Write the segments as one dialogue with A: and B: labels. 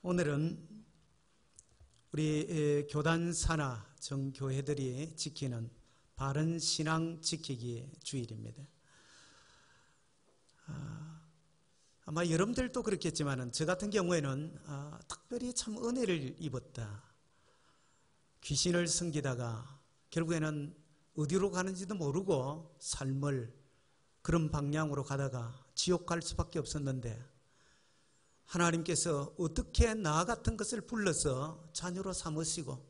A: 오늘은 우리 교단 산하 정교회들이 지키는 바른 신앙 지키기 주일입니다. 아마 여러분들도 그렇겠지만 저 같은 경우에는 특별히 참 은혜를 입었다. 귀신을 섬기다가 결국에는 어디로 가는지도 모르고 삶을 그런 방향으로 가다가 지옥 갈 수밖에 없었는데, 하나님께서 어떻게 나 같은 것을 불러서 자녀로 삼으시고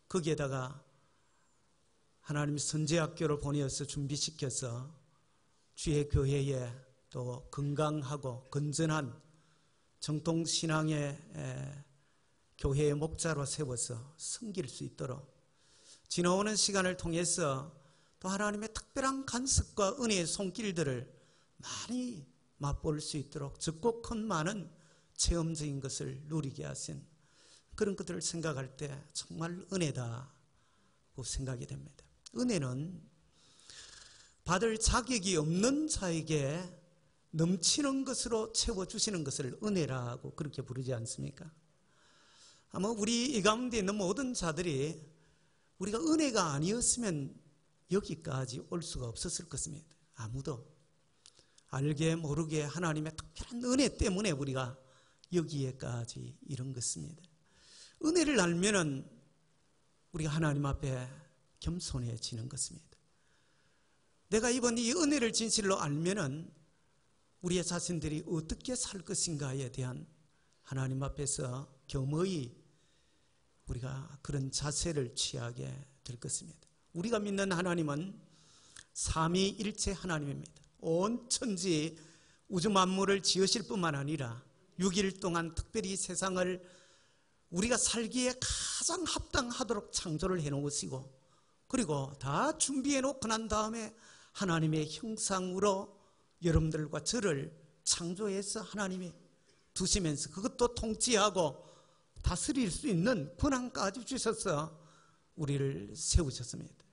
A: 거기에다가 하나님 선제학교를 보내어서 준비시켜서 주의 교회에 또 건강하고 건전한 정통신앙의 교회의 목자로 세워서 섬길 수 있도록 지나오는 시간을 통해서 또 하나님의 특별한 간섭과 은혜의 손길들을 많이 맛볼 수 있도록 적고 큰 많은 체험적인 것을 누리게 하신 그런 것들을 생각할 때 정말 은혜다고 생각이 됩니다. 은혜는 받을 자격이 없는 자에게 넘치는 것으로 채워주시는 것을 은혜라고 그렇게 부르지 않습니까? 아마 우리 이 가운데 있는 모든 자들이 우리가 은혜가 아니었으면 여기까지 올 수가 없었을 것입니다. 아무도 알게 모르게 하나님의 특별한 은혜 때문에 우리가 여기에까지 이른 것입니다. 은혜를 알면은 우리가 하나님 앞에 겸손해지는 것입니다. 내가 이번 이 은혜를 진실로 알면은 우리의 자신들이 어떻게 살 것인가에 대한 하나님 앞에서 겸허히 우리가 그런 자세를 취하게 될 것입니다. 우리가 믿는 하나님은 삼위일체 하나님입니다. 온 천지 우주 만물을 지으실 뿐만 아니라 6일 동안 특별히 세상을 우리가 살기에 가장 합당하도록 창조를 해놓으시고, 그리고 다 준비해 놓고 난 다음에 하나님의 형상으로 여러분들과 저를 창조해서 하나님이 두시면서 그것도 통치하고 다스릴 수 있는 권한까지 주셔서 우리를 세우셨습니다.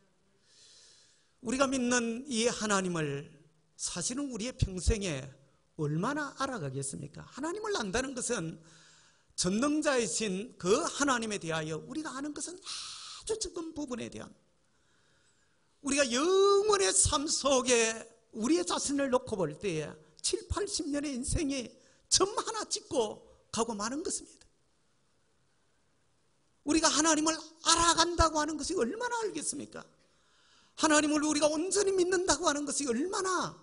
A: 우리가 믿는 이 하나님을 사실은 우리의 평생에 얼마나 알아가겠습니까? 하나님을 안다는 것은 전능자이신 그 하나님에 대하여 우리가 아는 것은 아주 적은 부분에 대한, 우리가 영원의 삶 속에 우리의 자신을 놓고 볼 때에 7, 80년의 인생이 점 하나 찍고 가고 마는 것입니다. 우리가 하나님을 알아간다고 하는 것이 얼마나 알겠습니까? 하나님을 우리가 온전히 믿는다고 하는 것이 얼마나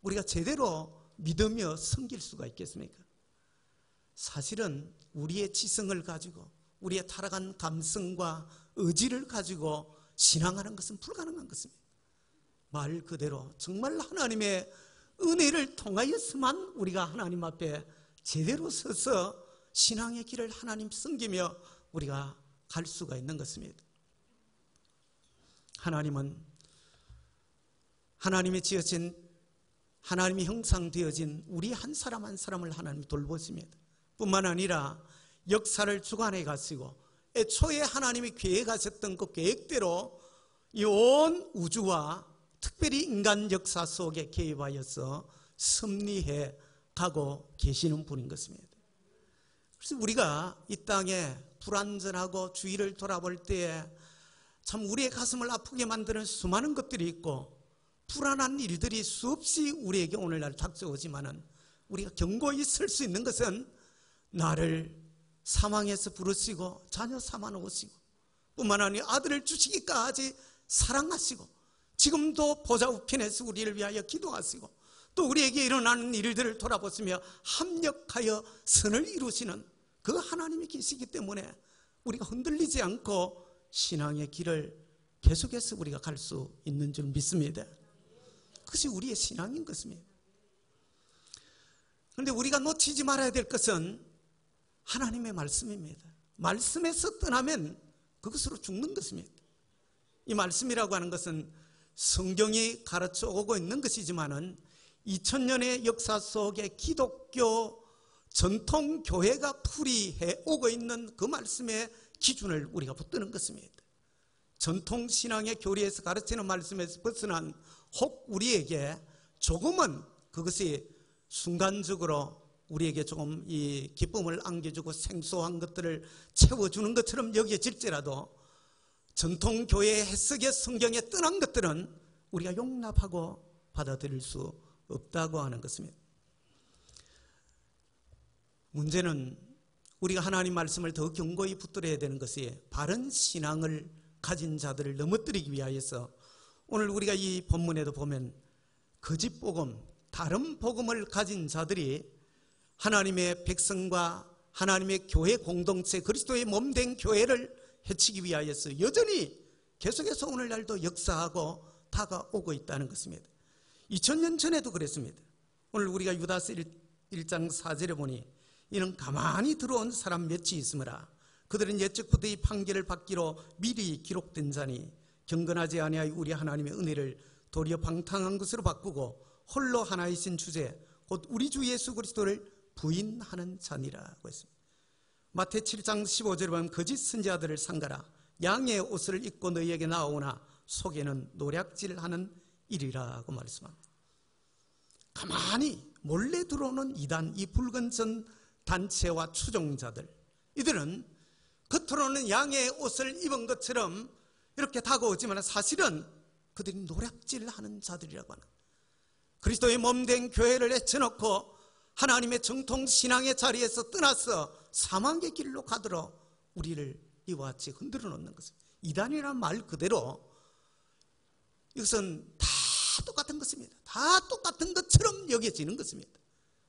A: 우리가 제대로 믿으며 섬길 수가 있겠습니까? 사실은 우리의 지성을 가지고 우리의 타락한 감성과 의지를 가지고 신앙하는 것은 불가능한 것입니다. 말 그대로 정말 하나님의 은혜를 통하여서만 우리가 하나님 앞에 제대로 서서 신앙의 길을 하나님 섬기며 우리가 갈 수가 있는 것입니다. 하나님은 하나님이 지어진, 하나님이 형상되어진 우리 한 사람 한 사람을 하나님이 돌보십니다. 뿐만 아니라 역사를 주관해 가시고 애초에 하나님이 계획하셨던 그 계획대로 이 온 우주와 특별히 인간 역사 속에 개입하여서 섭리해 가고 계시는 분인 것입니다. 그래서 우리가 이 땅에 불완전하고 주위를 돌아볼 때에 참 우리의 가슴을 아프게 만드는 수많은 것들이 있고 불안한 일들이 수없이 우리에게 오늘날 닥쳐오지만은 우리가 견고히 설 수 있는 것은 나를 사망에서 부르시고 자녀 삼아 놓으시고 뿐만 아니라 아들을 주시기까지 사랑하시고 지금도 보좌 우편에서 우리를 위하여 기도하시고 또 우리에게 일어나는 일들을 돌아보시며 합력하여 선을 이루시는 그 하나님이 계시기 때문에 우리가 흔들리지 않고 신앙의 길을 계속해서 우리가 갈 수 있는 줄 믿습니다. 그것이 우리의 신앙인 것입니다. 그런데 우리가 놓치지 말아야 될 것은 하나님의 말씀입니다. 말씀에서 떠나면 그것으로 죽는 것입니다. 이 말씀이라고 하는 것은 성경이 가르쳐 오고 있는 것이지만은 2000년의 역사 속에 기독교 전통교회가 풀이해 오고 있는 그 말씀의 기준을 우리가 붙드는 것입니다. 전통신앙의 교리에서 가르치는 말씀에서 벗어난 혹 우리에게 조금은 그것이 순간적으로 우리에게 조금 이 기쁨을 안겨주고 생소한 것들을 채워주는 것처럼 여겨질지라도 전통교회의 해석의 성경에 떠난 것들은 우리가 용납하고 받아들일 수 없다고 하는 것입니다. 문제는 우리가 하나님 말씀을 더 견고히 붙들어야 되는 것이 바른 신앙을 가진 자들을 넘어뜨리기 위하여서 오늘 우리가 이 본문에도 보면 거짓 복음, 다른 복음을 가진 자들이 하나님의 백성과 하나님의 교회 공동체, 그리스도의 몸된 교회를 해치기 위하여서 여전히 계속해서 오늘날도 역사하고 다가오고 있다는 것입니다. 2000년 전에도 그랬습니다. 오늘 우리가 유다서 1장 4절에 보니 이는 가만히 들어온 사람 몇이 있으므라 그들은 옛적부터 이 판결을 받기로 미리 기록된 자니 경건하지 아니하여 우리 하나님의 은혜를 도리어 방탕한 것으로 바꾸고 홀로 하나이신 주제 곧 우리 주 예수 그리스도를 부인하는 자니라고 했습니다. 마태 7장 15절에 보면 거짓 선지자들을 삼가라 양의 옷을 입고 너희에게 나오나 속에는 노략질하는 일이라고 말씀합니다. 가만히 몰래 들어오는 이단, 이 붉은 전 단체와 추종자들, 이들은 겉으로는 양의 옷을 입은 것처럼 이렇게 다가오지만 사실은 그들이 노략질하는 자들이라고 하는, 그리스도의 몸된 교회를 해쳐놓고 하나님의 정통 신앙의 자리에서 떠나서 사망의 길로 가도록 우리를 이와 같이 흔들어 놓는 것입니다. 이단이라는 말 그대로 이것은 다 똑같은 것입니다. 다 똑같은 것처럼 여겨지는 것입니다.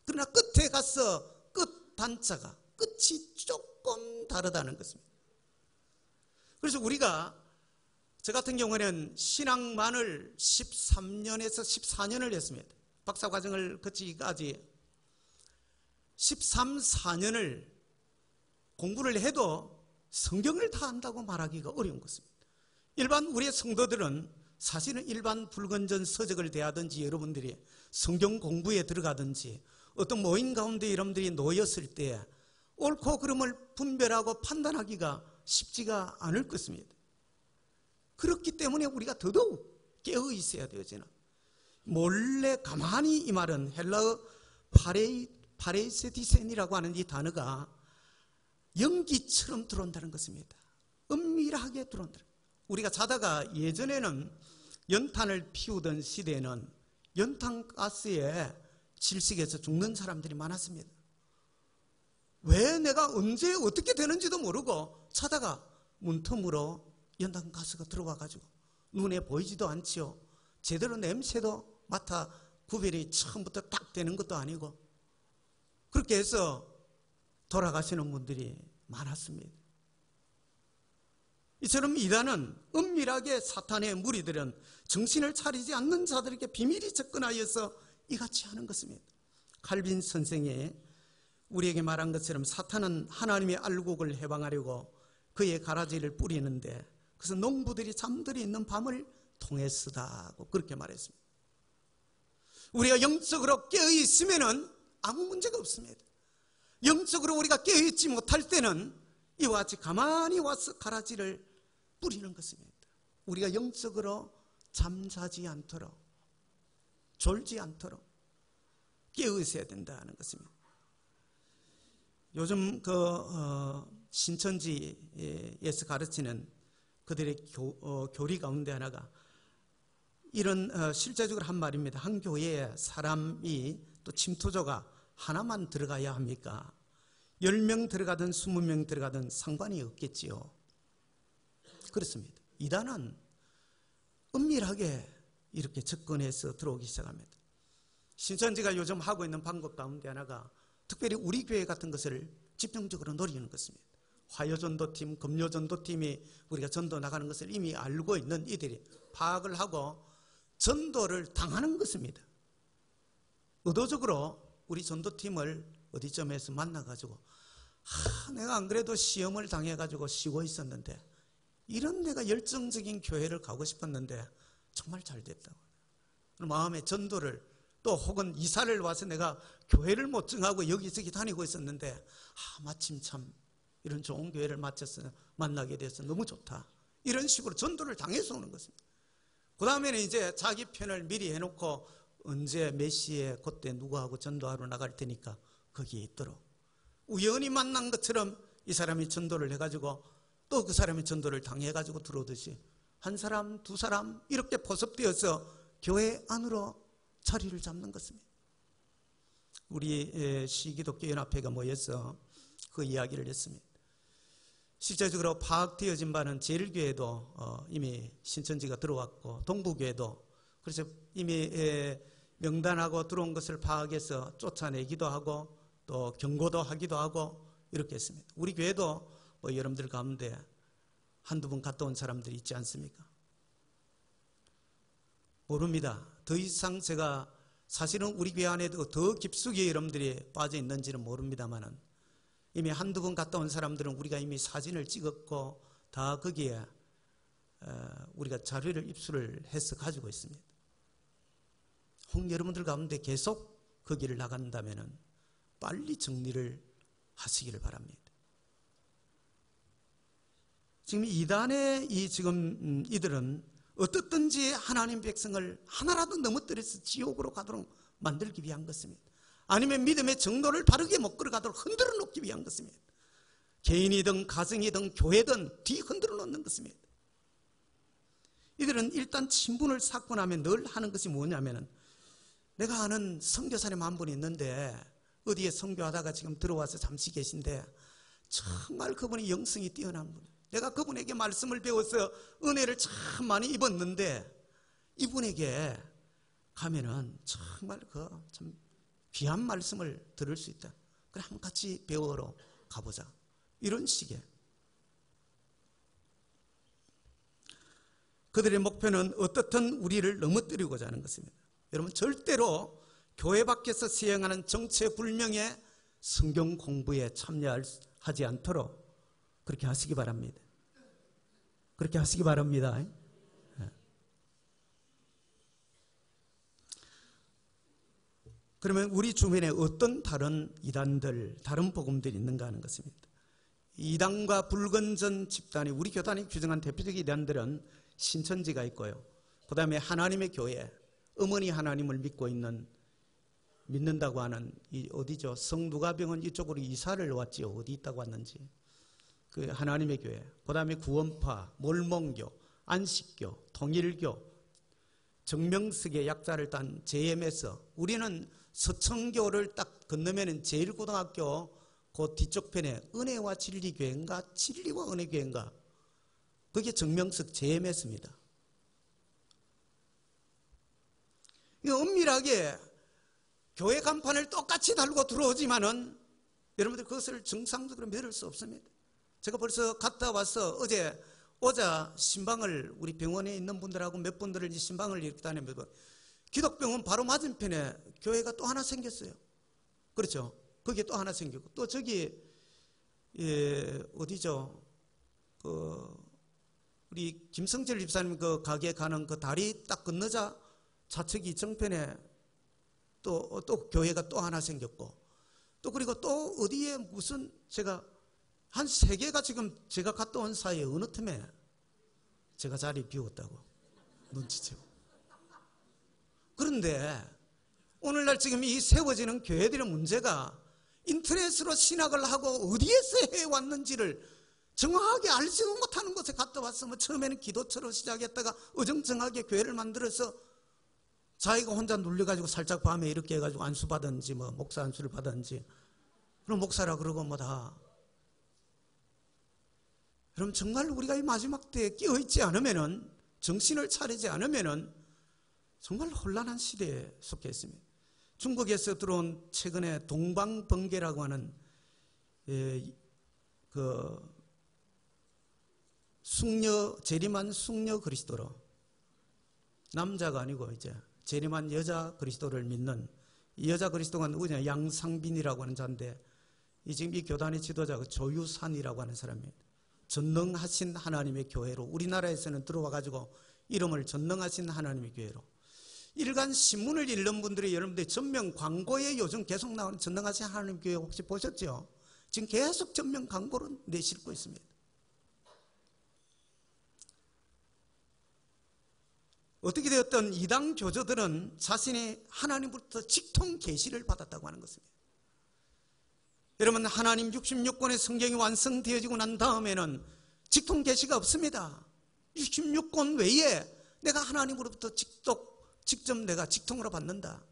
A: 그러나 끝에 가서 끝 단자가 끝이 조금 다르다는 것입니다. 그래서 우리가 저 같은 경우에는 신앙만을 13년에서 14년을 했습니다. 박사과정을 거치기까지 13, 14년을 공부를 해도 성경을 다 안다고 말하기가 어려운 것입니다. 일반 우리의 성도들은 사실은 일반 불건전 서적을 대하든지 여러분들이 성경 공부에 들어가든지 어떤 모임 가운데 여러분들이 놓였을 때 옳고 그름을 분별하고 판단하기가 쉽지가 않을 것입니다. 그렇기 때문에 우리가 더더욱 깨어 있어야 돼요. 저는 몰래 가만히, 이 말은 헬라어 파레세디센이라고 하는 이 단어가 연기처럼 들어온다는 것입니다. 은밀하게 들어온다. 우리가 자다가 예전에는 연탄을 피우던 시대에는 연탄가스에 질식해서 죽는 사람들이 많았습니다. 왜 내가 언제 어떻게 되는지도 모르고 자다가 문틈으로 연탄가스가 들어와가지고 눈에 보이지도 않지요. 제대로 냄새도 맡아 구별이 처음부터 딱 되는 것도 아니고 그렇게 해서 돌아가시는 분들이 많았습니다. 이처럼 이단은 은밀하게 사탄의 무리들은 정신을 차리지 않는 자들에게 비밀이 접근하여서 이같이 하는 것입니다. 칼빈 선생이 우리에게 말한 것처럼 사탄은 하나님의 알곡을 해방하려고 그의 가라지를 뿌리는데 그래서 농부들이 잠들이 있는 밤을 통해서다고 그렇게 말했습니다. 우리가 영적으로 깨어있으면 아무 문제가 없습니다. 영적으로 우리가 깨어있지 못할 때는 이와 같이 가만히 와서 가라지를 뿌리는 것입니다. 우리가 영적으로 잠자지 않도록, 졸지 않도록 깨어있어야 된다는 것입니다. 요즘 신천지에서 가르치는 그들의 교리 가운데 하나가 이런 실제적으로 한 말입니다. 한 교회에 사람이 또 침투조가 하나만 들어가야 합니까? 10명 들어가든 20명 들어가든 상관이 없겠지요. 그렇습니다. 이단은 은밀하게 이렇게 접근해서 들어오기 시작합니다. 신천지가 요즘 하고 있는 방법 가운데 하나가 특별히 우리 교회 같은 것을 집중적으로 노리는 것입니다. 화요전도팀, 금요전도팀이 우리가 전도 나가는 것을 이미 알고 있는 이들이 파악을 하고 전도를 당하는 것입니다. 의도적으로 우리 전도팀을 어디쯤에서 만나가지고 내가 안 그래도 시험을 당해가지고 쉬고 있었는데 이런 내가 열정적인 교회를 가고 싶었는데 정말 잘 됐다고. 마음의 전도를 또 혹은 이사를 와서 내가 교회를 못 정하고 여기저기 다니고 있었는데 마침 참 이런 좋은 교회를 만나게 돼서 너무 좋다. 이런 식으로 전도를 당해서 오는 것입니다. 그 다음에는 이제 자기 편을 미리 해놓고 언제 몇 시에 그때 누구하고 전도하러 나갈 테니까 거기에 있도록, 우연히 만난 것처럼 이 사람이 전도를 해가지고 또 그 사람이 전도를 당해가지고 들어오듯이 한 사람, 두 사람 이렇게 포섭되어서 교회 안으로 자리를 잡는 것입니다. 우리 시기독교 연합회가 모여서 그 이야기를 했습니다. 실제적으로 파악되어진 바는 제일교회도 이미 신천지가 들어왔고 동부교회도 그래서 이미 명단하고 들어온 것을 파악해서 쫓아내기도 하고 또 경고도 하기도 하고 이렇게 했습니다. 우리 교회도 뭐 여러분들 가운데 한두 번 갔다 온 사람들이 있지 않습니까? 모릅니다. 더 이상 제가 사실은 우리 교회 안에도 더 깊숙이 여러분들이 빠져 있는지는 모릅니다만은 이미 한두 번 갔다 온 사람들은 우리가 이미 사진을 찍었고 다 거기에 우리가 자료를 입수를 해서 가지고 있습니다. 혹 여러분들 가운데 계속 거기를 나간다면은 빨리 정리를 하시기를 바랍니다. 지금 이단의 지금 이들은 어떻든지 하나님 백성을 하나라도 넘어뜨려서 지옥으로 가도록 만들기 위한 것입니다. 아니면 믿음의 정도를 바르게 못 걸어가도록 흔들어 놓기 위한 것입니다. 개인이든 가정이든 교회든 뒤 흔들어 놓는 것입니다. 이들은 일단 친분을 쌓고 나면 늘 하는 것이 뭐냐면은 내가 아는 선교사님 한 분 있는데 어디에 선교하다가 지금 들어와서 잠시 계신데 정말 그분이 영성이 뛰어난 분, 내가 그분에게 말씀을 배워서 은혜를 참 많이 입었는데 이분에게 가면은 정말 참 귀한 말씀을 들을 수 있다. 그래 한번 같이 배우러 가보자. 이런 식의 그들의 목표는 어떻든 우리를 넘어뜨리고자 하는 것입니다. 여러분 절대로 교회 밖에서 시행하는 정체불명의 성경 공부에 참여하지 않도록 그렇게 하시기 바랍니다. 그렇게 하시기 바랍니다. 그러면 우리 주변에 어떤 다른 이단들, 다른 복음들이 있는가 하는 것입니다. 이단과 불건전 집단이 우리 교단이 규정한 대표적인 이단들은 신천지가 있고요. 그 다음에 하나님의 교회, 어머니 하나님을 믿는다고 하는 이 어디죠? 성누가병원 이쪽으로 이사를 왔지요. 어디 있다고 왔는지. 그 하나님의 교회, 그 다음에 구원파, 몰몬교, 안식교, 통일교, 정명석의 약자를 딴 JMS. 우리는 서천교를 딱 건너면은 제일고등학교 그 뒤쪽 편에 은혜와 진리교회인가 진리와 은혜교회인가 그게 정명석 JMS입니다. 엄밀하게 교회 간판을 똑같이 달고 들어오지만은 여러분들 그것을 정상적으로 믿을 수 없습니다. 제가 벌써 갔다 와서 어제 오자 신방을 우리 병원에 있는 분들하고 몇 분들을 신방을 이렇게 다니면서 기독병원 바로 맞은편에 교회가 또 하나 생겼어요. 그렇죠? 거기에 또 하나 생기고 또 저기 어디죠? 우리 김성철 집사님 그 가게 가는 그 다리 딱 건너자 좌측이 정편에 또 교회가 또 하나 생겼고 또 그리고 또 어디에 무슨 제가 한 3개가 지금 제가 갔다 온 사이에 어느 틈에 제가 자리 비웠다고 눈치채고. 그런데 오늘날 지금 이 세워지는 교회들의 문제가 인터넷으로 신학을 하고 어디에서 해왔는지를 정확하게 알지도 못하는 곳에 갔다 와서 뭐 처음에는 기도처로 시작했다가 어정쩡하게 교회를 만들어서 자기가 혼자 눌려가지고 살짝 밤에 이렇게 해가지고 안수 받았는지 뭐 목사 안수를 받았는지 그럼 목사라 그러고 뭐 다. 그럼 정말 우리가 이 마지막 때에 깨어있지 않으면은 정신을 차리지 않으면은 정말 혼란한 시대에 속해 있습니다. 중국에서 들어온 최근에 동방번개라고 하는 그 재림한 숙녀 그리스도로 남자가 아니고 이제 재림한 여자 그리스도를 믿는 이 여자 그리스도가 누구냐? 양상빈이라고 하는 자인데 지금 이 교단의 지도자가 조유산이라고 하는 사람입니다. 전능하신 하나님의 교회로 우리나라에서는 들어와 가지고 이름을 전능하신 하나님의 교회로 일간 신문을 읽는 분들이 여러분들 전면 광고에 요즘 계속 나오는 전능하신 하나님의 교회 혹시 보셨죠? 지금 계속 전면 광고를 내싣고 있습니다. 어떻게 되었든 이단 교조들은 자신이 하나님으로부터 직통 계시를 받았다고 하는 것입니다. 여러분, 하나님 66권의 성경이 완성되어지고 난 다음에는 직통 계시가 없습니다. 66권 외에 내가 하나님으로부터 직접 내가 직통으로 받는다.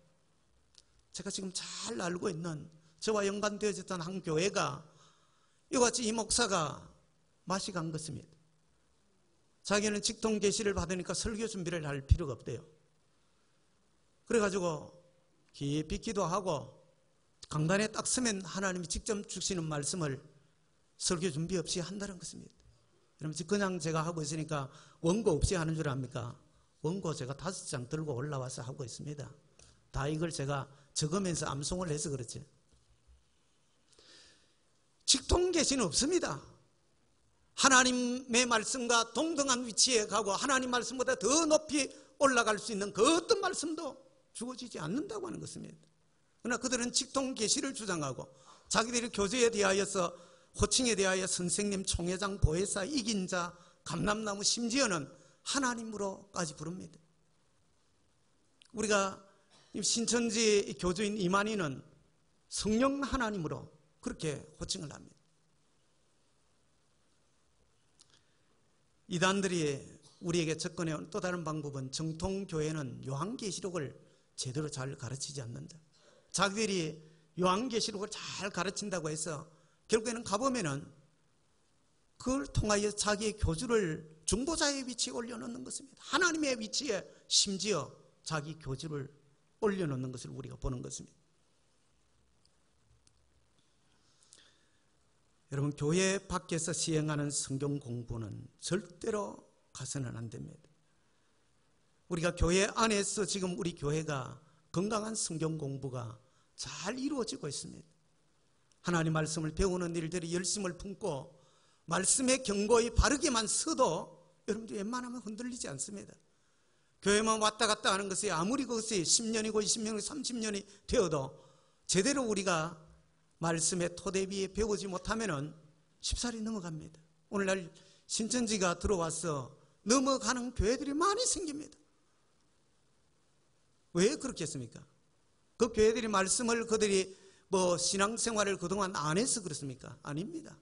A: 제가 지금 잘 알고 있는 저와 연관되어졌던 한 교회가 이같이 이 목사가 맛이 간 것입니다. 자기는 직통 계시를 받으니까 설교 준비를 할 필요가 없대요. 그래가지고 깊이 기도하고 강단에 딱 서면 하나님이 직접 주시는 말씀을 설교 준비 없이 한다는 것입니다. 여러분, 그냥 제가 하고 있으니까 원고 없이 하는 줄 압니까? 원고 제가 5장 들고 올라와서 하고 있습니다. 다 이걸 제가 적으면서 암송을 해서 그렇지. 직통 계시는 없습니다. 하나님의 말씀과 동등한 위치에 가고 하나님 말씀보다 더 높이 올라갈 수 있는 그 어떤 말씀도 주어지지 않는다고 하는 것입니다. 그러나 그들은 직통 계시를 주장하고 자기들이 교제에 대하여서 호칭에 대하여 선생님, 총회장, 보혜사, 이긴 자, 감람나무, 심지어는 하나님으로까지 부릅니다. 우리가 신천지 교주인 이만희는 성령 하나님으로 그렇게 호칭을 합니다. 이단들이 우리에게 접근해온 또 다른 방법은 정통교회는 요한계시록을 제대로 잘 가르치지 않는다. 자기들이 요한계시록을 잘 가르친다고 해서 결국에는 가보면은 그걸 통하여 자기의 교주를 중보자의 위치에 올려놓는 것입니다. 하나님의 위치에 심지어 자기 교주를 올려놓는 것을 우리가 보는 것입니다. 여러분, 교회 밖에서 시행하는 성경 공부는 절대로 가서는 안 됩니다. 우리가 교회 안에서 지금 우리 교회가 건강한 성경 공부가 잘 이루어지고 있습니다. 하나님 말씀을 배우는 일들이 열심을 품고 말씀의 경고에 바르게만 서도 여러분들 웬만하면 흔들리지 않습니다. 교회만 왔다 갔다 하는 것이 아무리 그것이 10년이고 20년이고 30년이 되어도 제대로 우리가 말씀의 토대 위에 배우지 못하면 쉽사리 넘어갑니다. 오늘날 신천지가 들어와서 넘어가는 교회들이 많이 생깁니다. 왜 그렇겠습니까? 그 교회들이 말씀을 그들이 신앙생활을 그동안 안 해서 그렇습니까? 아닙니다.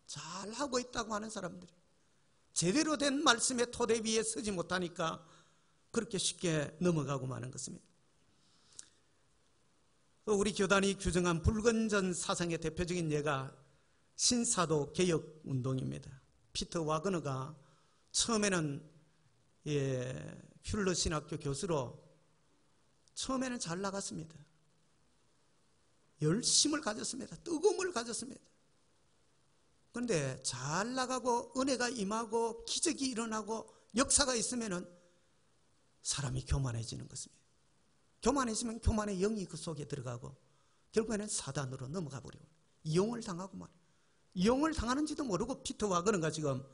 A: 잘하고 있다고 하는 사람들이 제대로 된 말씀의 토대 위에 서지 못하니까 그렇게 쉽게 넘어가고 마는 것입니다. 우리 교단이 규정한 불건전 사상의 대표적인 예가 신사도 개혁 운동입니다. 피터 와그너가 처음에는 퓰러 신학교 교수로 처음에는 잘 나갔습니다. 열심을 가졌습니다. 뜨거움을 가졌습니다. 그런데 잘 나가고 은혜가 임하고 기적이 일어나고 역사가 있으면 사람이 교만해지는 것입니다. 교만해지면 교만의 영이 그 속에 들어가고 결국에는 사단으로 넘어가 버리고 이용을 당하고 말이에요. 이용을 당하는지도 모르고 피터 와그너가 지금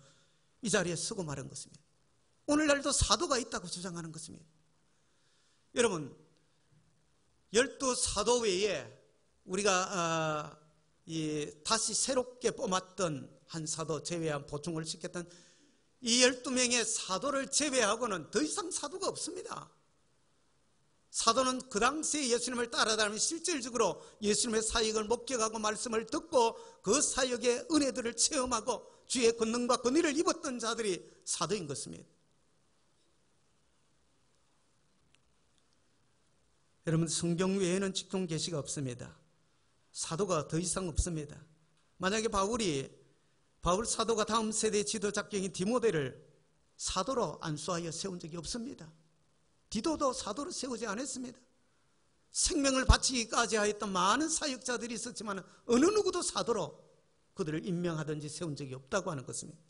A: 이 자리에 서고 말한 것입니다. 오늘날도 사도가 있다고 주장하는 것입니다. 여러분, 12사도 외에 우리가 다시 새롭게 뽑았던 한 사도 제외한 보충을 시켰던 이 12명의 사도를 제외하고는 더 이상 사도가 없습니다. 사도는 그 당시에 예수님을 따라다니며 실질적으로 예수님의 사역을 목격하고 말씀을 듣고 그 사역의 은혜들을 체험하고 주의 권능과 권위를 입었던 자들이 사도인 것입니다. 여러분, 성경 외에는 직통 계시가 없습니다. 사도가 더 이상 없습니다. 만약에 바울 사도가 다음 세대의 지도 작경인 디모데를 사도로 안수하여 세운 적이 없습니다. 디도도 사도로 세우지 않았습니다. 생명을 바치기까지 하였던 많은 사역자들이 있었지만 어느 누구도 사도로 그들을 임명하든지 세운 적이 없다고 하는 것입니다.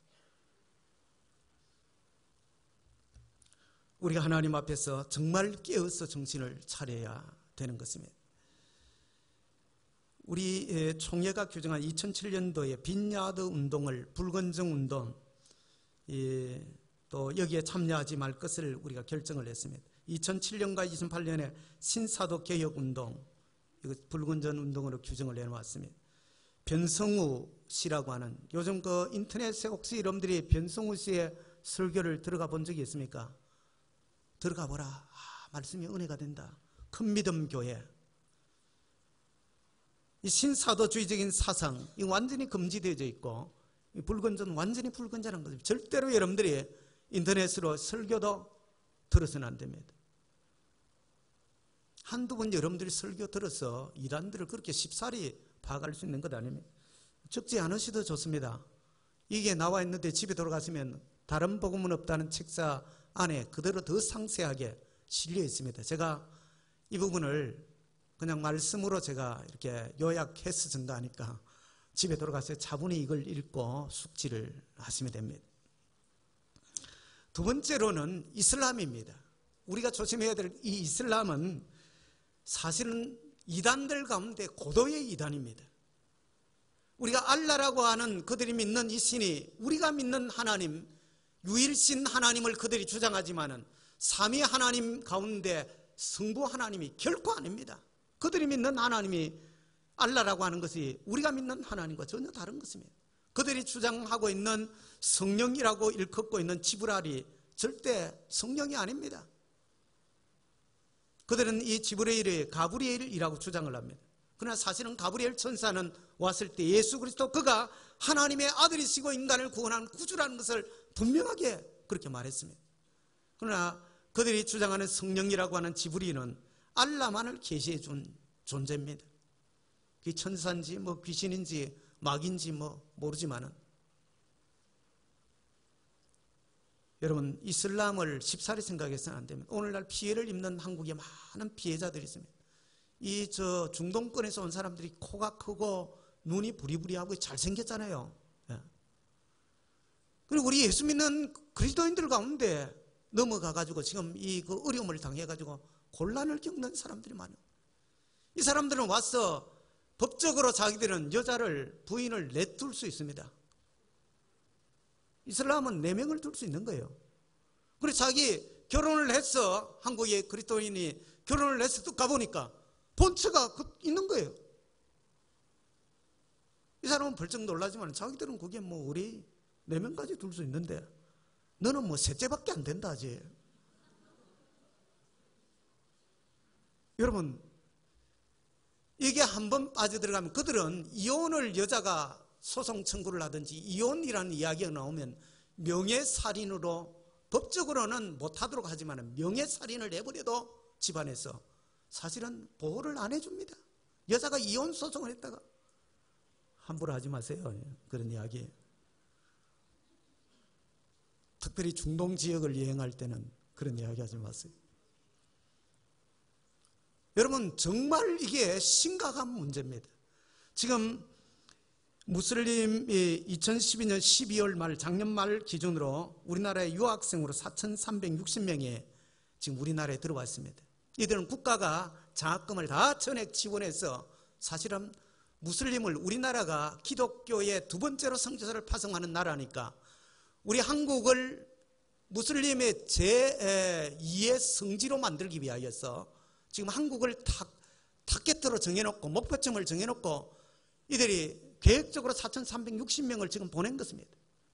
A: 우리가 하나님 앞에서 정말 깨어서 정신을 차려야 되는 것입니다. 우리 총회가 규정한 2007년도에 빈야드 운동을 불건정 운동, 또 여기에 참여하지 말 것을 우리가 결정을 했습니다. 2007년과 2008년에 신사도 개혁 운동, 이거 불건전 운동으로 규정을 해놓았습니다. 변성우 씨라고 하는, 요즘 그 인터넷에 혹시 여러분들이 변성우 씨의 설교를 들어가 본 적이 있습니까? 들어가 보라. 말씀이 은혜가 된다. 큰 믿음 교회. 이 신사도주의적인 사상, 이 완전히 금지되어져 있고, 이 불건전 완전히 불건전한 것입니다. 절대로 여러분들이 인터넷으로 설교도 들어서는 안 됩니다. 한두 번 여러분들이 설교 들어서 이단들을 그렇게 쉽사리 파악할 수 있는 것 아닙니다. 적지 않으셔도 좋습니다. 이게 나와 있는데 집에 돌아가시면 다른 복음은 없다는 책자 안에 그대로 더 상세하게 실려 있습니다. 제가 이 부분을 그냥 말씀으로 제가 이렇게 요약해서 전가하니까 집에 돌아가서 차분히 이걸 읽고 숙지를 하시면 됩니다. 두 번째로는 이슬람입니다. 우리가 조심해야 될 이 이슬람은 사실은 이단들 가운데 고도의 이단입니다. 우리가 알라라고 하는 그들이 믿는 이 신이 우리가 믿는 하나님, 유일신 하나님을 그들이 주장하지만은 삼위 하나님 가운데 성부 하나님이 결코 아닙니다. 그들이 믿는 하나님이 알라라고 하는 것이 우리가 믿는 하나님과 전혀 다른 것입니다. 그들이 주장하고 있는 성령이라고 일컫고 있는 지브랄이 절대 성령이 아닙니다. 그들은 이 지브레일이 가브리엘이라고 주장을 합니다. 그러나 사실은 가브리엘 천사는 왔을 때 예수 그리스도 그가 하나님의 아들이시고 인간을 구원하는 구주라는 것을 분명하게 그렇게 말했습니다. 그러나 그들이 주장하는 성령이라고 하는 지브리는 알라만을 계시해 준 존재입니다. 그게 천사인지 뭐 귀신인지 마귀인지 뭐 모르지만은 여러분 이슬람을 쉽사리 생각해서는 안 됩니다. 오늘날 피해를 입는 한국에 많은 피해자들이 있습니다. 이 중동권에서 온 사람들이 코가 크고 눈이 부리부리하고 잘생겼잖아요. 예. 그리고 우리 예수 믿는 그리스도인들 가운데 넘어가가지고 지금 이 그 어려움을 당해가지고 곤란을 겪는 사람들이 많아요. 이 사람들은 와서 법적으로 자기들은 여자를 부인을 내둘 수 있습니다. 이슬람은 4명을 둘 수 있는 거예요. 그래서 자기 결혼을 해서 한국의 그리스도인이 결혼을 해서 또 가보니까 본처가 있는 거예요. 이 사람은 벌쩍 놀라지만 자기들은 그게 뭐 우리 4명까지 둘 수 있는데 너는 뭐 셋째밖에 안 된다 하지. 여러분 이게 한번 빠져들어가면 그들은 이혼을 여자가 소송 청구를 하든지 이혼이라는 이야기가 나오면 명예살인으로 법적으로는 못하도록 하지만 명예살인을 내버려도 집안에서 사실은 보호를 안 해줍니다. 여자가 이혼 소송을 했다가 함부로 하지 마세요. 그런 이야기. 특별히 중동 지역을 여행할 때는 그런 이야기 하지 마세요. 여러분 정말 이게 심각한 문제입니다. 지금 무슬림이 2012년 12월 말 작년 말 기준으로 우리나라의 유학생으로 4,360명이 지금 우리나라에 들어왔습니다. 이들은 국가가 장학금을 다 전액 지원해서 사실은 무슬림을 우리나라가 기독교의 두 번째로 성지서를 파송하는 나라니까 우리 한국을 무슬림의 제2의 성지로 만들기 위하여서 지금 한국을 타겟으로 정해놓고 목표점을 정해놓고 이들이 계획적으로 4,360명을 지금 보낸 것입니다.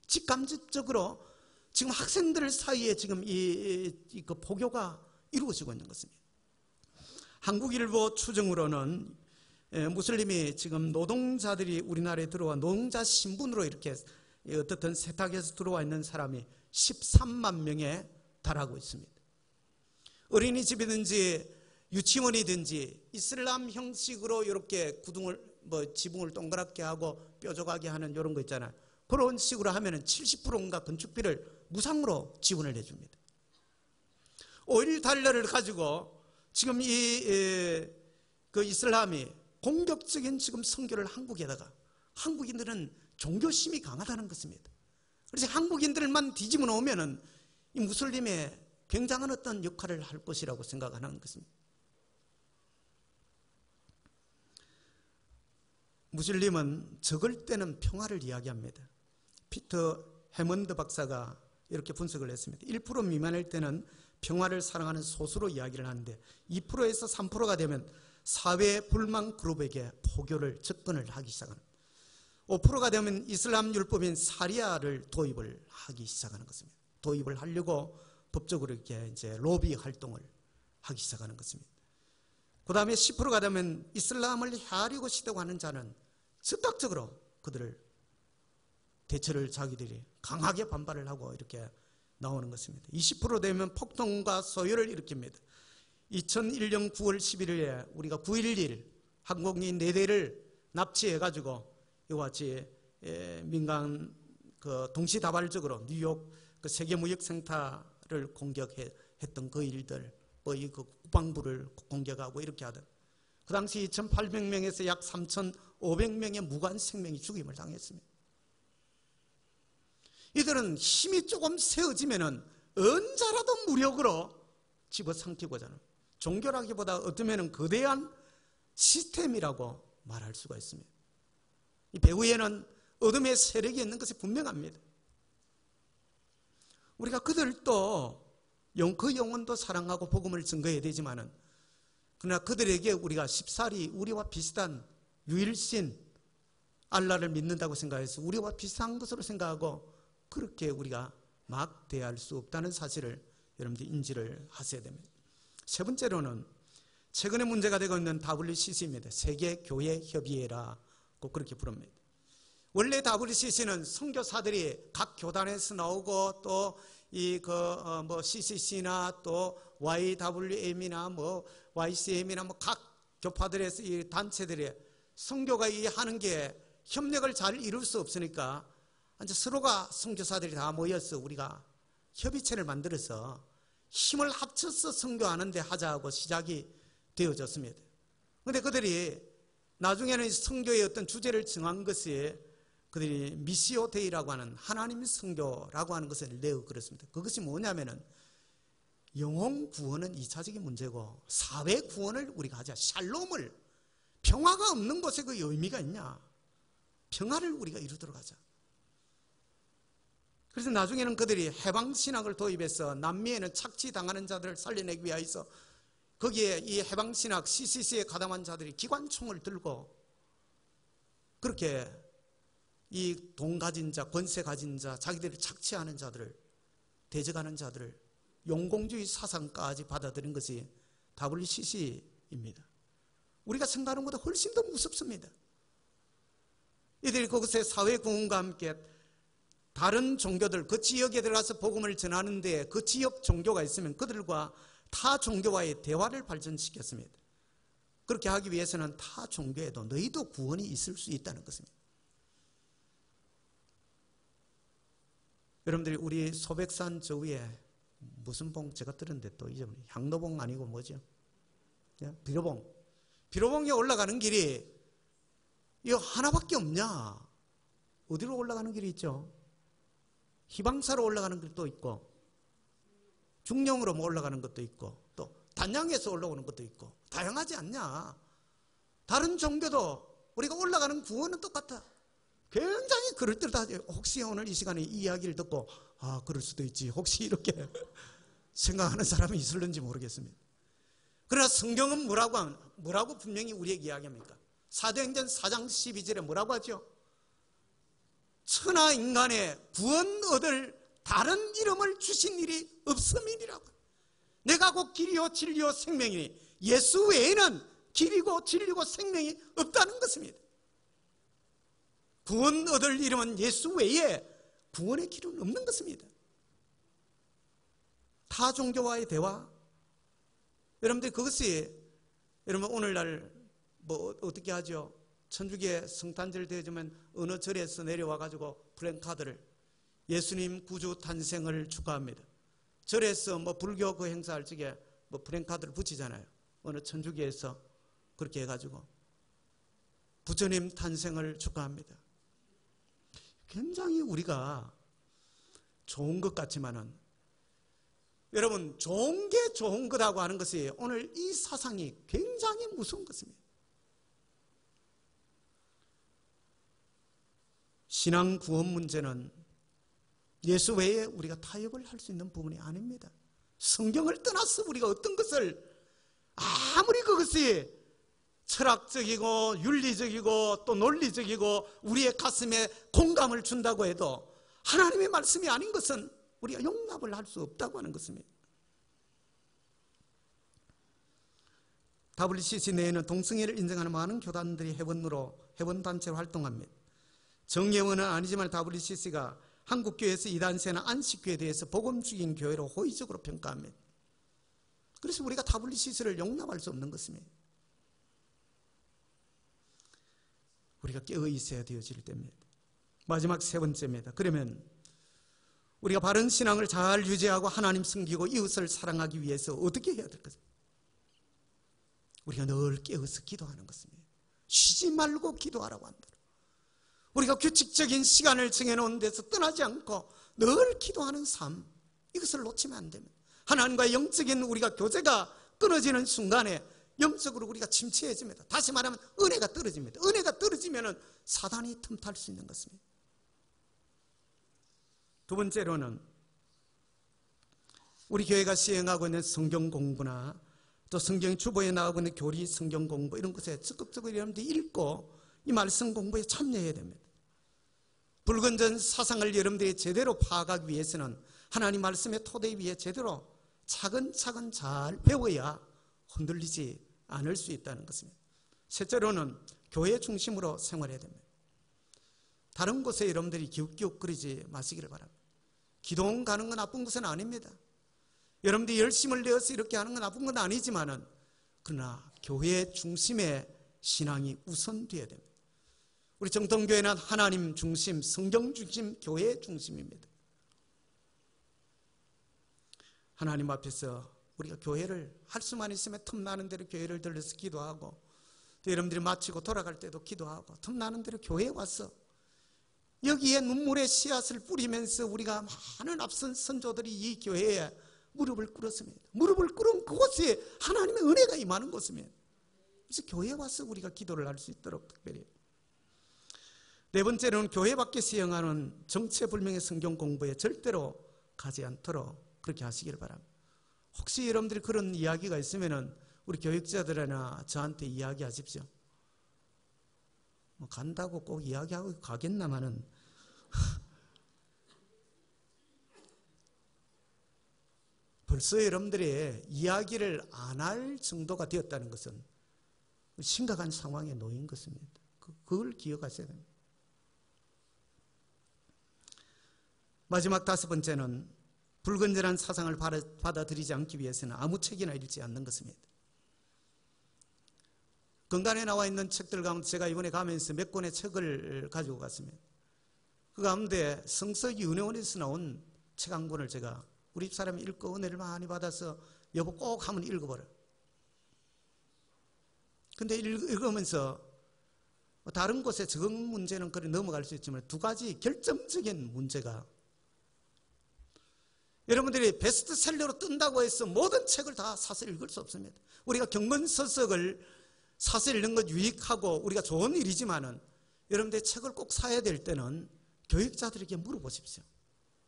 A: 직감적으로 지금 학생들 사이에 지금 그 포교가 이루어지고 있는 것입니다. 한국일보 추정으로는 무슬림이 지금 노동자들이 우리나라에 들어와 노동자 신분으로 이렇게 어떻든 세탁에서 들어와 있는 사람이 13만 명에 달하고 있습니다. 어린이집이든지 유치원이든지 이슬람 형식으로 이렇게 구둥을 지붕을 동그랗게 하고 뾰족하게 하는 이런 거 있잖아요. 그런 식으로 하면은 70%인가 건축비를 무상으로 지원을 해줍니다. 오일 달러를 가지고 지금 그 이슬람이 공격적인 지금 선교를 한국에다가 한국인들은 종교심이 강하다는 것입니다. 그래서 한국인들만 뒤집어 놓으면은 이 무슬림의 굉장한 어떤 역할을 할 것이라고 생각하는 것입니다. 무슬림은 적을 때는 평화를 이야기합니다. 피터 해먼드 박사가 이렇게 분석을 했습니다. 1% 미만일 때는 평화를 사랑하는 소수로 이야기를 하는데 2%에서 3%가 되면 사회 불망 그룹에게 포교를 접근을 하기 시작하는 5%가 되면 이슬람 율법인 사리아를 도입을 하기 시작하는 것입니다. 도입을 하려고 법적으로 이렇게 이제 로비 활동을 하기 시작하는 것입니다. 그 다음에 10%가 되면 이슬람을 헤아리고 싶다고 하는 자는 즉각적으로 그들을 대처를 자기들이 강하게 반발을 하고 이렇게 나오는 것입니다. 20% 되면 폭동과 소요를 일으킵니다. 2001년 9월 11일에 우리가 9.11 항공기 4대를 납치해가지고 이와 같이 민간 동시다발적으로 뉴욕 세계무역센터를 공격했던 그 일들, 그 국방부를 공격하고 이렇게 하던, 그 당시 2,800명에서 약 3,500명의 무관 생명이 죽임을 당했습니다. 이들은 힘이 조금 세어지면은 언제라도 무력으로 집어삼키고자 하는, 종교라기보다 어쩌면 거대한 시스템이라고 말할 수가 있습니다. 이 배후에는 어둠의 세력이 있는 것이 분명합니다. 우리가 그들도 그 영혼도 사랑하고 복음을 증거해야 되지만은, 그러나 그들에게 우리가 쉽사리 우리와 비슷한 유일신 알라를 믿는다고 생각해서 우리와 비슷한 것으로 생각하고 그렇게 우리가 막 대할 수 없다는 사실을 여러분들이 인지를 하셔야 됩니다. 세 번째로는 최근에 문제가 되고 있는 WCC입니다. 세계교회협의회라고 그렇게 부릅니다. 원래 WCC는 선교사들이 각 교단에서 나오고 또 CCC나 또 YWM이나 YCM이나 각 교파들에서 이 단체들이 선교가 하는 게 협력을 잘 이룰 수 없으니까 이제 서로가 선교사들이 다 모여서 우리가 협의체를 만들어서 힘을 합쳐서 선교하는 데 하자고 시작이 되어졌습니다. 그런데 그들이 나중에는 선교의 어떤 주제를 정한 것이 그들이 미시오 데이라고 하는 하나님 선교라고 하는 것을 내어 그랬습니다. 그것이 뭐냐면은 영혼 구원은 2차적인 문제고 사회 구원을 우리가 하자. 샬롬을, 평화가 없는 곳에 그 의미가 있냐? 평화를 우리가 이루도록 하자. 그래서 나중에는 그들이 해방신학을 도입해서 남미에는 착취당하는 자들을 살려내기 위해서 거기에 이 해방신학 CCC에 가담한 자들이 기관총을 들고 그렇게 이 돈 가진 자, 권세 가진 자, 자기들을 착취하는 자들을, 대적하는 자들을 용공주의 사상까지 받아들인 것이 WCC입니다. 우리가 생각하는 것보다 훨씬 더 무섭습니다. 이들이 그곳에 사회공헌과 함께 다른 종교들, 그 지역에 들어가서 복음을 전하는데 그 지역 종교가 있으면 그들과 타 종교와의 대화를 발전시켰습니다. 그렇게 하기 위해서는 타 종교에도 너희도 구원이 있을 수 있다는 것입니다. 여러분들이 우리 소백산 저 위에 무슨 봉 제가 들었는데 또 잊어버려. 향로봉 아니고 뭐죠? 비로봉. 비로봉에 올라가는 길이 이거 하나밖에 없냐? 어디로 올라가는 길이 있죠? 희방사로 올라가는 길도 있고 중령으로 올라가는 것도 있고 또 단양에서 올라오는 것도 있고 다양하지 않냐? 다른 종교도 우리가 올라가는 구원은 똑같아. 굉장히 그럴듯하죠. 혹시 오늘 이 시간에 이 이야기를 듣고 그럴 수도 있지. 혹시 이렇게 생각하는 사람이 있을는지 모르겠습니다. 그러나 성경은 뭐라고 분명히 우리에게 이야기합니까? 사도행전 4장 12절에 뭐라고 하죠? 천하 인간의 구원 얻을 다른 이름을 주신 일이 없음이니라고. 내가 곧 길이요 진리요 생명이니 예수 외에는 길이고 진리고 생명이 없다는 것입니다. 구원 얻을 이름은 예수 외에 구원의 길은 없는 것입니다. 타 종교와의 대화, 여러분들 그것이 여러분 오늘날 어떻게 하죠? 천주교 성탄절 되어지면 어느 절에서 내려와 가지고 플랜카드를 예수님 구주 탄생을 축하합니다. 절에서 불교 그 행사할 적에 플랜카드를 붙이잖아요. 어느 천주교에서 그렇게 해가지고 부처님 탄생을 축하합니다. 굉장히 우리가 좋은 것 같지만은 여러분 좋은 게 좋은 거라고 하는 것이 오늘 이 사상이 굉장히 무서운 것입니다. 신앙 구원 문제는 예수 외에 우리가 타협을 할 수 있는 부분이 아닙니다. 성경을 떠나서 우리가 어떤 것을 아무리 그것이 철학적이고 윤리적이고 또 논리적이고 우리의 가슴에 공감을 준다고 해도 하나님의 말씀이 아닌 것은 우리가 용납을 할 수 없다고 하는 것입니다. WCC 내에는 동성애를 인정하는 많은 교단들이 회원단체로 활동합니다. 정예원은 아니지만 WCC가 한국교회에서 이단세나 안식교회에 대해서 복음 중인 교회로 호의적으로 평가합니다. 그래서 우리가 WCC를 용납할 수 없는 것입니다. 우리가 깨어 있어야 되어질 때입니다. 마지막 세 번째입니다. 그러면 우리가 바른 신앙을 잘 유지하고 하나님 섬기고 이웃을 사랑하기 위해서 어떻게 해야 될 것입니까? 우리가 늘 깨어서 기도하는 것입니다. 쉬지 말고 기도하라고 한다. 우리가 규칙적인 시간을 정해놓은 데서 떠나지 않고 늘 기도하는 삶, 이것을 놓치면 안 됩니다. 하나님과의 영적인 우리가 교제가 끊어지는 순간에 영적으로 우리가 침체해집니다. 다시 말하면 은혜가 떨어집니다. 은혜가 떨어지면 사단이 틈탈 수 있는 것입니다. 두 번째로는 우리 교회가 시행하고 있는 성경 공부나 또 성경 주보에 나오고 있는 교리 성경 공부 이런 것에 적극적으로 여러분들이 읽고 이 말씀 공부에 참여해야 됩니다. 불건전 사상을 여러분들이 제대로 파악하기 위해서는 하나님 말씀의 토대 위에 제대로 차근차근 잘 배워야 흔들리지 않을 수 있다는 것입니다. 셋째로는 교회 중심으로 생활해야 됩니다. 다른 곳에 여러분들이 기웃기웃거리지 마시기를 바랍니다. 기도원 가는 건 나쁜 것은 아닙니다. 여러분들이 열심을 내어서 이렇게 하는 건 나쁜 건 아니지만은 그러나 교회 중심의 신앙이 우선되어야 됩니다. 우리 정통교회는 하나님 중심, 성경 중심, 교회 중심입니다. 하나님 앞에서 우리가 교회를 할 수만 있으면 틈나는 대로 교회를 들러서 기도하고 또 여러분들이 마치고 돌아갈 때도 기도하고 틈나는 대로 교회에 와서 여기에 눈물의 씨앗을 뿌리면서 우리가 많은 앞선 선조들이 이 교회에 무릎을 꿇었습니다. 무릎을 꿇은 그곳에 하나님의 은혜가 임하는 곳입니다. 그래서 교회에 와서 우리가 기도를 할 수 있도록 특별히. 네 번째는 교회 밖에 시행하는 정체불명의 성경 공부에 절대로 가지 않도록 그렇게 하시길 바랍니다. 혹시 여러분들이 그런 이야기가 있으면 우리 교육자들이나 저한테 이야기하십시오. 뭐 간다고 꼭 이야기하고 가겠나마는 벌써 여러분들이 이야기를 안 할 정도가 되었다는 것은 심각한 상황에 놓인 것입니다. 그걸 기억하셔야 됩니다. 마지막 다섯 번째는 불건전한 사상을 받아들이지 않기 위해서는 아무 책이나 읽지 않는 것입니다. 건간에 나와 있는 책들 가운데 제가 이번에 가면서 몇 권의 책을 가지고 갔습니다. 그 가운데 성서기 은혜원에서 나온 책 한 권을 제가 우리 집사람이 읽고 은혜를 많이 받아서 여보 꼭 한번 읽어보라. 근데 읽으면서 다른 곳에 적응 문제는 그래 넘어갈 수 있지만 두 가지 결정적인 문제가 여러분들이 베스트셀러로 뜬다고 해서 모든 책을 다 사서 읽을 수 없습니다. 우리가 경건서적을 사서 읽는 것 유익하고 우리가 좋은 일이지만은 여러분들이 책을 꼭 사야 될 때는 교육자들에게 물어보십시오.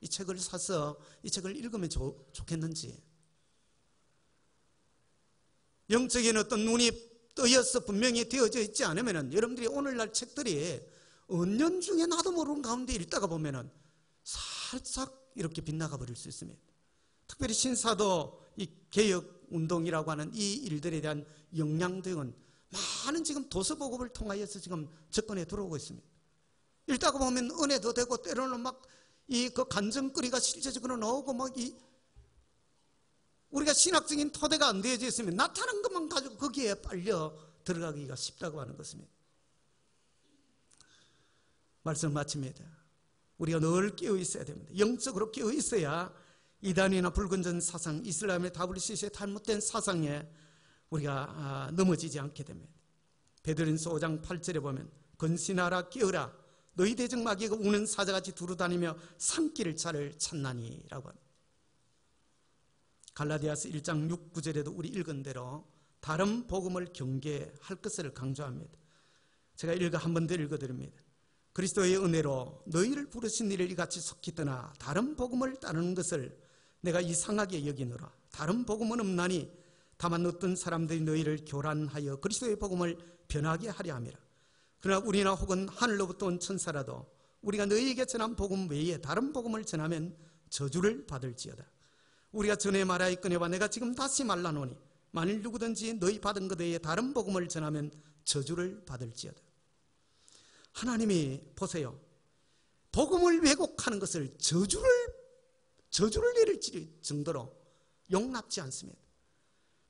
A: 이 책을 사서 이 책을 읽으면 좋겠는지. 영적인 어떤 눈이 뜨여서 분명히 되어져 있지 않으면은 여러분들이 오늘날 책들이 은연중에 나도 모르는 가운데 읽다가 보면은 살짝 이렇게 빗나가 버릴 수 있습니다. 특별히 신사도 이 개혁운동이라고 하는 이 일들에 대한 영향 등은 많은 지금 도서보급을 통하여서 지금 접근에 들어오고 있습니다. 읽다가 보면 은혜도 되고 때로는 막 이 그 간증거리가 실제적으로 나오고 막 우리가 신학적인 토대가 안 되어져 있으면 나타난 것만 가지고 거기에 빨려 들어가기가 쉽다고 하는 것입니다. 말씀을 마칩니다. 우리가 늘 깨어 있어야 됩니다. 영적으로 깨어 있어야 이단이나 불건전 사상, 이슬람의 WCC의 잘못된 사상에 우리가 넘어지지 않게 됩니다. 베드로전서 5장 8절에 보면 건신하라 깨어라 너희 대적 마귀가 우는 사자같이 두루다니며 산길을 차를 찾나니 라고 합니다. 갈라디아서 1장 6, 9절에도 우리 읽은 대로 다른 복음을 경계할 것을 강조합니다. 제가 한 번 더 읽어드립니다. 그리스도의 은혜로 너희를 부르신 이를 이같이 속히 떠나 다른 복음을 따르는 것을 내가 이상하게 여기노라. 다른 복음은 없나니 다만 어떤 사람들이 너희를 교란하여 그리스도의 복음을 변하게 하려 함이라. 그러나 우리나 혹은 하늘로부터 온 천사라도 우리가 너희에게 전한 복음 외에 다른 복음을 전하면 저주를 받을지어다. 우리가 전에 말하였거니와 내가 지금 다시 말라노니 만일 누구든지 너희 받은 것 외에 다른 복음을 전하면 저주를 받을지어다. 하나님이 보세요. 복음을 왜곡하는 것을 저주를 내릴 정도로 용납지 않습니다.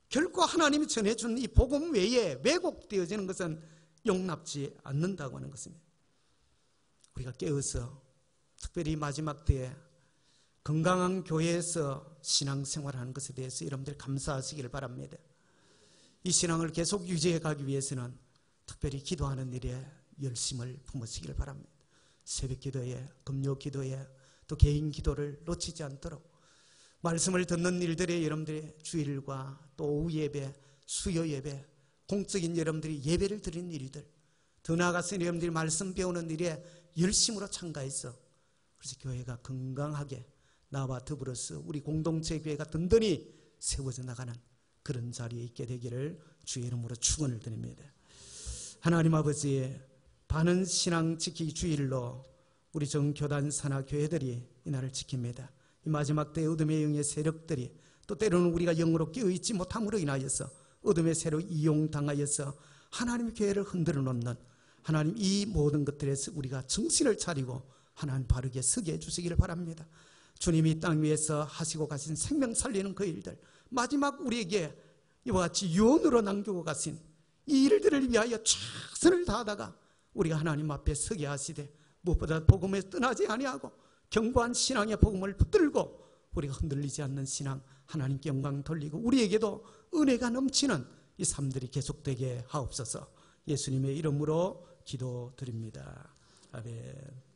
A: 결코 하나님이 전해준 이 복음 외에 왜곡되어지는 것은 용납지 않는다고 하는 것입니다. 우리가 깨어서 특별히 마지막 때에 건강한 교회에서 신앙생활하는 것에 대해서 여러분들 감사하시기를 바랍니다. 이 신앙을 계속 유지해 가기 위해서는 특별히 기도하는 일에 열심을 품으시기를 바랍니다. 새벽 기도에, 금요 기도에, 또 개인 기도를 놓치지 않도록 말씀을 듣는 일들에 여러분들의 주일과 또 오후 예배, 수요 예배, 공적인 여러분들이 예배를 드리는 일들, 더 나아가서 여러분들이 말씀 배우는 일에 열심으로 참가해서 그래서 교회가 건강하게 나와 더불어서 우리 공동체 교회가 든든히 세워져 나가는 그런 자리에 있게 되기를 주의 이름으로 축원을 드립니다. 하나님 아버지, 바른 신앙 지키기 주일로 우리 전교단 산하 교회들이 이 날을 지킵니다. 이 마지막 때 어둠의 영의 세력들이 또 때로는 우리가 영으로 깨어있지 못함으로 인하여서 어둠의 세력 이용당하여서 하나님의 교회를 흔들어 놓는 하나님, 이 모든 것들에서 우리가 정신을 차리고 하나님 바르게 서게 해주시기를 바랍니다. 주님이 땅 위에서 하시고 가신 생명 살리는 그 일들, 마지막 우리에게 이와 같이 유언으로 남기고 가신 이 일들을 위하여 최선을 다하다가 우리가 하나님 앞에 서게 하시되 무엇보다 복음에 떠나지 아니하고 견고한 신앙의 복음을 붙들고 우리가 흔들리지 않는 신앙, 하나님께 영광 돌리고 우리에게도 은혜가 넘치는 이 삶들이 계속되게 하옵소서. 예수님의 이름으로 기도드립니다. 아멘.